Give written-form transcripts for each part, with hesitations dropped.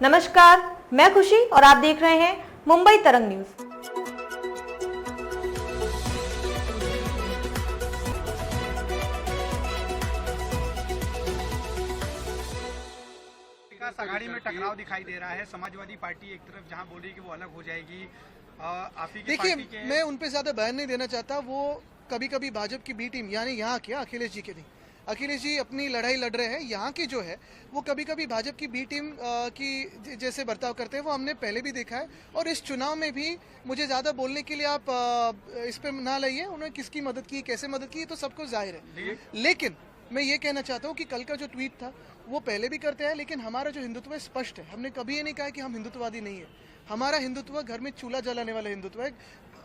नमस्कार, मैं खुशी और आप देख रहे हैं मुंबई तरंग न्यूज। विकास आघाड़ी में टकराव दिखाई दे रहा है। समाजवादी पार्टी एक तरफ जहां बोल रही है कि वो अलग हो जाएगी। देखिए, मैं उन पे ज्यादा बयान नहीं देना चाहता। वो कभी कभी भाजपा की बी टीम यानी यहाँ क्या अखिलेश जी के नहीं, अखिलेश जी अपनी लड़ाई लड़ रहे हैं। यहाँ की जो है वो कभी कभी भाजपा की बी टीम की जैसे बर्ताव करते हैं वो हमने पहले भी देखा है। और इस चुनाव में भी मुझे ज़्यादा बोलने के लिए आप इस पर ना लाइए। उन्होंने किसकी मदद की, कैसे मदद की, तो सबको जाहिर है। लेकिन मैं ये कहना चाहता हूँ कि कल का जो ट्वीट था वो पहले भी करते हैं, लेकिन हमारा जो हिंदुत्व है स्पष्ट है। हमने कभी ये नहीं कहा कि हम हिंदुत्ववादी नहीं है। हमारा हिंदुत्व घर में चूल्हा जलाने वाला हिंदुत्व है,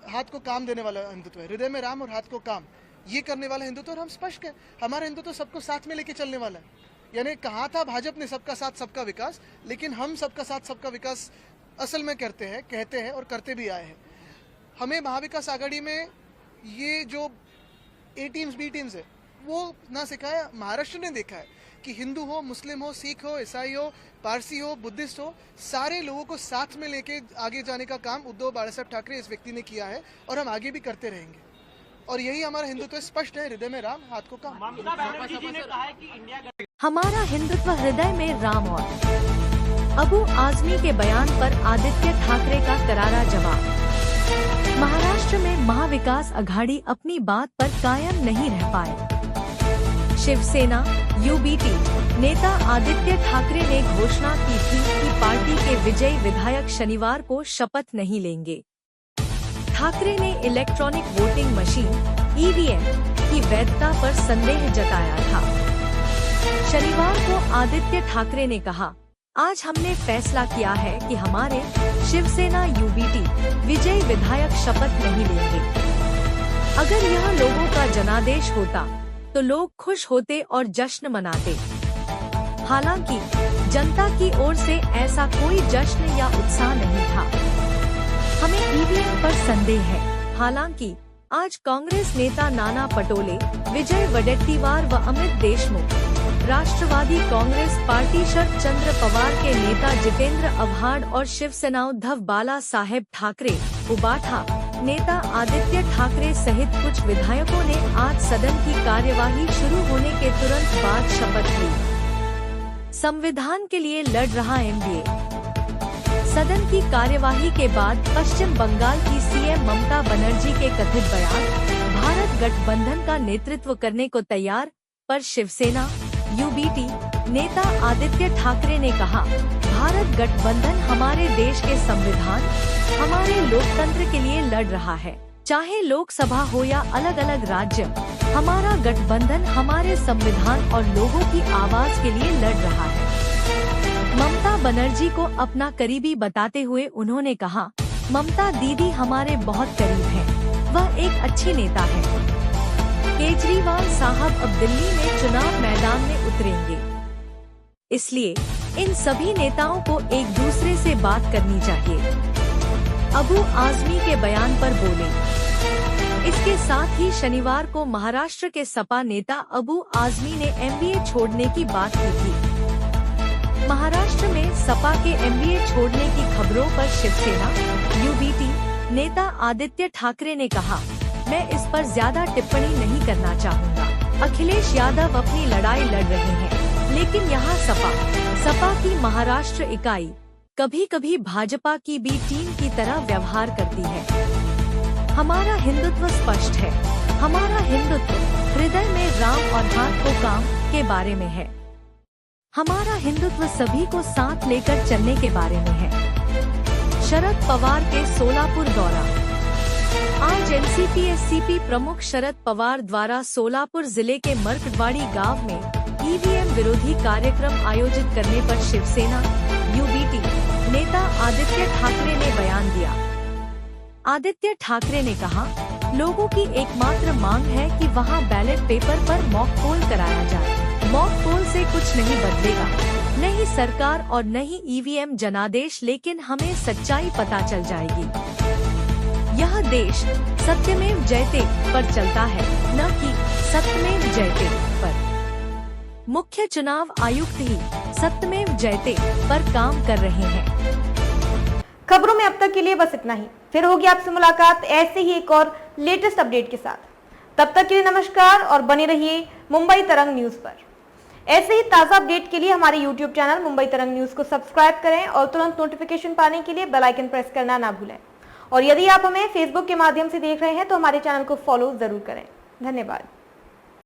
हाथ को काम देने वाला हिंदुत्व है, हृदय में राम और हाथ को काम, ये करने वाला हिंदुत्व। और हम स्पष्ट है, हमारा हिंदुत्व सबको साथ में लेके चलने वाला है। यानी कहा था भाजपा ने सबका साथ सबका विकास, लेकिन हम सबका साथ सबका विकास असल में करते हैं, कहते हैं और करते भी आए हैं। हमें महाविकास आघाड़ी में ये जो ए टीम्स बी टीम्स है वो ना सिखाया। महाराष्ट्र ने देखा है कि हिंदू हो, मुस्लिम हो, सिख हो, ईसाई हो, पारसी हो, बुद्धिस्ट हो, सारे लोगों को साथ में लेके आगे जाने का काम उद्धव बाला साहब ठाकरे इस व्यक्ति ने किया है और हम आगे भी करते रहेंगे। और यही हमारा हिंदुत्व स्पष्ट है, हृदय में राम, हाथ को काम। हमारा हिंदुत्व हृदय में राम। और अबू आजमी के बयान पर आदित्य ठाकरे का करारा जवाब। महाराष्ट्र में महाविकास आघाड़ी अपनी बात पर कायम नहीं रह पाए। शिवसेना यूबीटी नेता आदित्य ठाकरे ने घोषणा की थी कि पार्टी के विजयी विधायक शनिवार को शपथ नहीं लेंगे। ठाकरे ने इलेक्ट्रॉनिक वोटिंग मशीन (ईवीएम) की वैधता पर संदेह जताया था। शनिवार को आदित्य ठाकरे ने कहा, आज हमने फैसला किया है कि हमारे शिवसेना यूबीटी विजयी विधायक शपथ नहीं लेंगे। अगर यह लोगों का जनादेश होता तो लोग खुश होते और जश्न मनाते। हालांकि जनता की ओर से ऐसा कोई जश्न या उत्साह नहीं था। हमें ईवीएम पर संदेह है। हालांकि आज कांग्रेस नेता नाना पटोले, विजय वडेट्टीवार व अमित देशमुख, राष्ट्रवादी कांग्रेस पार्टी शरद चंद्र पवार के नेता जितेंद्र आव्हाड और शिवसेना उद्धव बाला साहेब ठाकरे उबाठा नेता आदित्य ठाकरे सहित कुछ विधायकों ने आज सदन की कार्यवाही शुरू होने के तुरंत बाद शपथ ली। संविधान के लिए लड़ रहा एमडीए। सदन की कार्यवाही के बाद पश्चिम बंगाल की सीएम ममता बनर्जी के कथित बयान, भारत गठबंधन का नेतृत्व करने को तैयार, पर शिवसेना यूबीटी नेता आदित्य ठाकरे ने कहा, भारत गठबंधन हमारे देश के संविधान, हमारे लोकतंत्र के लिए लड़ रहा है। चाहे लोकसभा हो या अलग अलग राज्य, हमारा गठबंधन हमारे संविधान और लोगों की आवाज के लिए लड़ रहा है। ममता बनर्जी को अपना करीबी बताते हुए उन्होंने कहा, ममता दीदी हमारे बहुत करीब है, वह एक अच्छी नेता है। केजरीवाल साहब अब दिल्ली में चुनाव मैदान में उतरेंगे, इसलिए इन सभी नेताओं को एक दूसरे से बात करनी चाहिए। अबू आजमी के बयान पर बोले। इसके साथ ही शनिवार को महाराष्ट्र के सपा नेता अबू आजमी ने एमबीए छोड़ने की बात की थी। महाराष्ट्र में सपा के एमबीए छोड़ने की खबरों पर शिवसेना यूबीटी नेता आदित्य ठाकरे ने कहा, मैं इस पर ज्यादा टिप्पणी नहीं करना चाहूँगा। अखिलेश यादव अपनी लड़ाई लड़ रहे हैं, लेकिन यहाँ सपा की महाराष्ट्र इकाई कभी कभी भाजपा की बी टीम की तरह व्यवहार करती है। हमारा हिंदुत्व स्पष्ट है। हमारा हिंदुत्व हृदय में राम और हाथ को काम के बारे में है। हमारा हिंदुत्व सभी को साथ लेकर चलने के बारे में है। शरद पवार के सोलापुर दौरा। आज एनसीपी-एससीपी प्रमुख शरद पवार द्वारा सोलापुर जिले के मरकटवाड़ी गांव में ईवीएम विरोधी कार्यक्रम आयोजित करने पर शिवसेना यूबीटी नेता आदित्य ठाकरे ने बयान दिया। आदित्य ठाकरे ने कहा, लोगों की एकमात्र मांग है कि वहां बैलेट पेपर पर मॉक पोल कराया जाए। मॉक पोल से कुछ नहीं बदलेगा, नहीं सरकार और नहीं ईवीएम जनादेश, लेकिन हमें सच्चाई पता चल जाएगी। यह देश सत्यमेव जयते पर चलता है, न कि सत्यमेव जयते पर। मुख्य चुनाव आयुक्त ही सत्यमेव जयते पर काम कर रहे हैं। खबरों में अब तक के लिए बस इतना ही। फिर होगी आपसे मुलाकात ऐसे ही एक और लेटेस्ट अपडेट के साथ। तब तक के लिए नमस्कार और बने रहिए मुंबई तरंग न्यूज पर। ऐसे ही ताजा अपडेट के लिए हमारे YouTube चैनल मुंबई तरंग न्यूज को सब्सक्राइब करें और तुरंत नोटिफिकेशन पाने के लिए बेल आइकन प्रेस करना ना भूलें। और यदि आप हमें फेसबुक के माध्यम से देख रहे हैं तो हमारे चैनल को फॉलो जरूर करें। धन्यवाद।